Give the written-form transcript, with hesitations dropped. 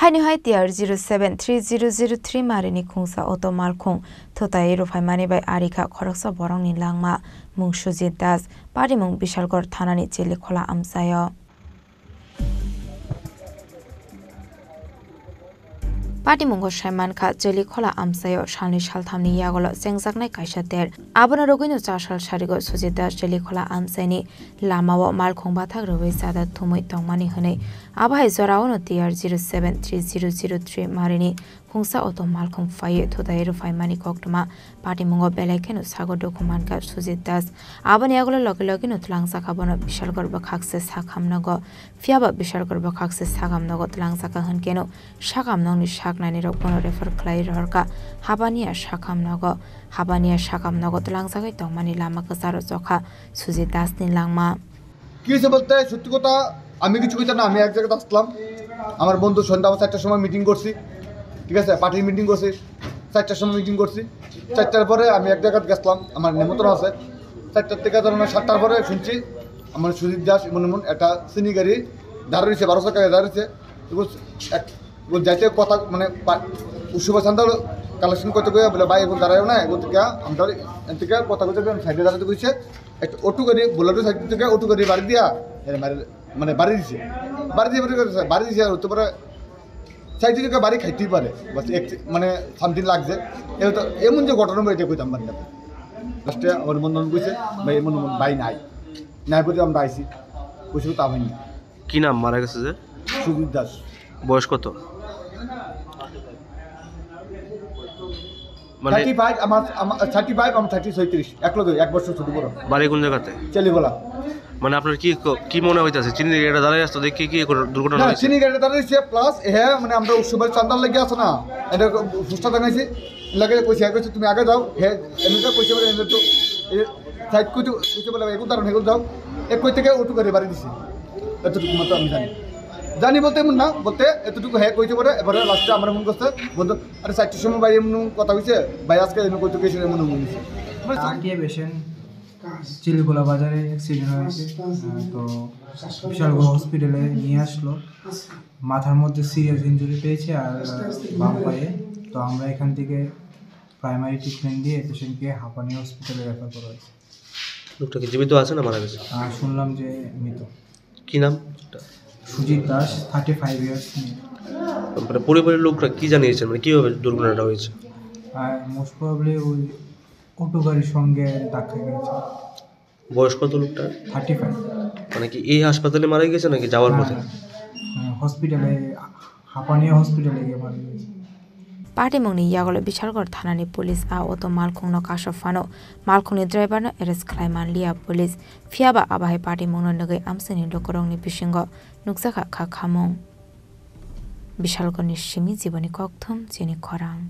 Haini hai tiar 073003 marini khungsa auto malkhung thotai rufai mani bai arika khoroksa borong ni langma mung Sujit Das pari mung Bishalgor thanani cheli khola amsayo Pati mungo Shaiman Kha Jeli Khola Amsayo Shalni Shalthamni Yagolo Sengjaknai Kaishater Abona Rogino Chashal Sharigo Sujit Das Jeli Khola Amsaini Lamawo Malkhong Bathak Roi Sada Thumui Tongmani Hune Abhai Zoraono TR 073003 Marini Khungsa Auto Malkhong Faye Thodai Rufai Mani Koktuma Pati mungo Belekeno Sago Dokuman Ka Sujit Das Abani Yagolo Logino Tlangsaka Bono Bishalgor Bakhakse Sakhamnago Fiaba Bishalgor Bakhakse Sagamnago Tlangsaka Hankeno Shagamnongni Nani Rokono refer Clay Rorka, Habania Shakamnago, Tlangsaka Tongmani Lama Kasaro Zoka, Sujit Das Nilangma. Kisabote, Sutukota, Amikita, আমি এক জায়গায় আসলাম আমার বন্ধু সন্ধ্যা 4টার সময় meeting করছি ঠিক আছে পার্টির মিটিং করছি 4টার সময় মিটিং করছি 4টার পরে আমি এক জায়গায় গেছলাম আমার নিমন্ত্রণ আছে 4টার থেকে ধরুন 7টার পরে শুনছি আমার সুজিত দাস মনমন একটা সিনি গাড়ি দাঁড়িয়েছে 1200 টাকা দাঁড়িয়েছে এক যাইতে কথা মানে উৎসব চান্দা কালেকশন করতে গিয়ে বলে ভাই এখন দাঁড়ায় না এগুলো থেকে আমরা থেকে কথা বলতে সাইডে দাঁড়াতে গেছে একটা অটো গাড়ি বোলারো সাইড থেকে অটো গাড়ি বাড়ি দিয়া মানে বাড়ি দিছে বাড়ি দিছে আর হতে পারে সাইড থেকে বাড়ি খাইতেই পারে বাস মানে সামথিং লাগছে এটা এমন যে ঘটনা এটা কইতাম পারি না লাস্টে আমার বন্ধন কইছে ভাই এমন ভাই নাই বলে আমরা আইছি কইছি তা হয়নি কি নাম মারা গেছে যে সুজিত দাস বয়স কত মানে 35 আমার 35 আমি 36 এক লগে এক বছর ছোট বড় বাড়ি কোন জায়গাতে চলিগোলা মানে আপনার কি মনে হইতাছে চিনি গাড়িটা দাঁড়ায় আসতো দেখি কি দুর্ঘটনা হয়েছে চিনি গাড়িটা দাঁড়াইছে প্লাস হ্যাঁ মানে আমরা উৎসবের চান্দার লেগে আছে না এটা সুস্থ দেখাইছি লাগে কইছে তুমি আগে যাও হ্যাঁ এমনিটা কইছে বলে এমনি তো সাইড কইছে বলে এগুলো দাঁড়ান এগুলো যাও এক কই থেকে অটো গাড়ি বাড়ি দিছে এতটুকু মতো আমি জানি বলতে এমন না বলতে এতটুকু হ্যাঁ কইতে পারে এবারে লাস্টে আমার মন করছে বন্ধু আরে 4টার সময় ভাই এমন কথা হয়েছে ভাই আজকে এমন কইতে গেছে এমন মনে হয়েছে আরটিএ পেশেন্ট চিলিখোলা বাজারে অ্যাক্সিডেন্ট হয়েছে তো বিশালগড় হসপিটালে নিয়ে আসলো মাথার মধ্যে সিরিয়াস ইনজুরি পেয়েছে আর বাম পায়ে তো আমরা এখান থেকে প্রাইমারি ট্রিটমেন্ট দিয়ে পেশেন্টকে হাঁপানি হসপিটালে রেফার করা হয়েছে লোকটা কি জীবিত আছে না মারা গেছে শুনলাম যে মৃত কি নাম সুজিত দাস 35 ইয়ার্স মানে পরিবারের লোকরা কি জানিয়েছেন মানে কীভাবে দুর্ঘটনাটা হয়েছে আর মোস্ট প্রবাবলি ওই অটো গাড়ির সঙ্গে ধাক্কা গেছে বয়স কত লোকটা 35 মানে কি এই হাসপাতালে মারা গেছে নাকি যাওয়ার পথে হসপিটালে হাঁপানিয়া হসপিটালে গিয়ে মারা গেছে Party mungni yagolo Bishalgor thanani police a auto malkhung no kashofano malkhungni driver no arrest khlaiman lia police fiaba abahe party mungno nagai amsani lokorongni bishingo nuksaka kha khamong Bishalgor ni shimi jiboni kokthom chini khorang